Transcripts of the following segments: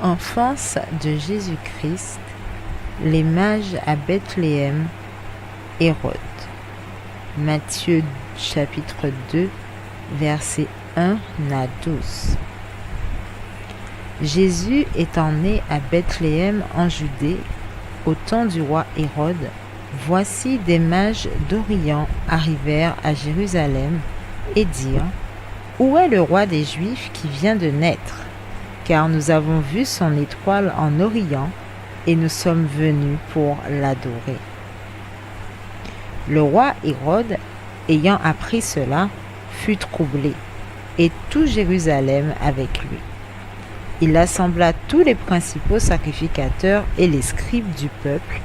Enfance de Jésus-Christ, les mages à Bethléem, Hérode. Matthieu chapitre 2, versets 1 à 12. Jésus étant né à Bethléem en Judée, au temps du roi Hérode, voici des mages d'Orient arrivèrent à Jérusalem et dirent : Où est le roi des Juifs qui vient de naître ? Car nous avons vu son étoile en Orient et nous sommes venus pour l'adorer. Le roi Hérode, ayant appris cela, fut troublé, et tout Jérusalem avec lui. Il assembla tous les principaux sacrificateurs et les scribes du peuple,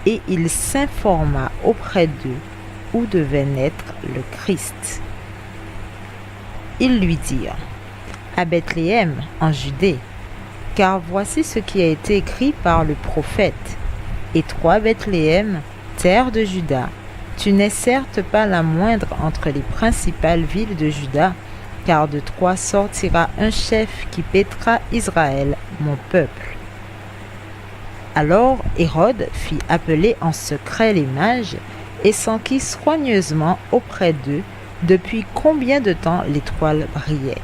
et il s'informa auprès d'eux où devait naître le Christ. Ils lui dirent : À Bethléem, en Judée, car voici ce qui a été écrit par le prophète. Et toi, Bethléem, terre de Juda, tu n'es certes pas la moindre entre les principales villes de Juda, car de toi sortira un chef qui paîtra Israël, mon peuple. Alors Hérode fit appeler en secret les mages et s'enquit soigneusement auprès d'eux depuis combien de temps l'étoile brillait.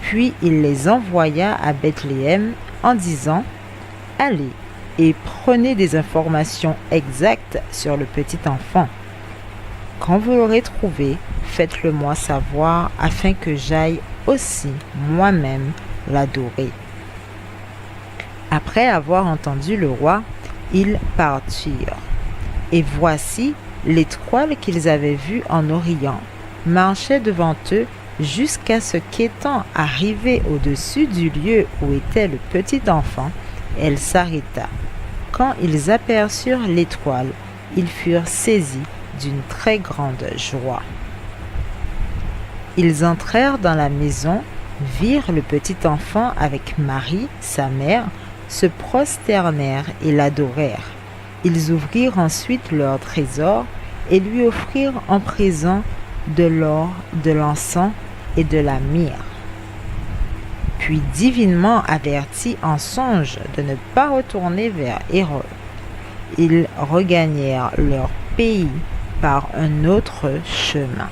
Puis il les envoya à Bethléem en disant : Allez et prenez des informations exactes sur le petit enfant. Quand vous l'aurez trouvé, faites-le moi savoir afin que j'aille aussi moi-même l'adorer. Après avoir entendu le roi, ils partirent. Et voici l'étoile qu'ils avaient vue en Orient marchait devant eux jusqu'à ce qu'étant arrivée au-dessus du lieu où était le petit enfant, elle s'arrêta. Quand ils aperçurent l'étoile, ils furent saisis d'une très grande joie. Ils entrèrent dans la maison, virent le petit enfant avec Marie, sa mère, se prosternèrent et l'adorèrent. Ils ouvrirent ensuite leur trésor et lui offrirent en présent de l'or, de l'encens et de la myrrhe. Puis, divinement avertis en songe de ne pas retourner vers Hérode, ils regagnèrent leur pays par un autre chemin.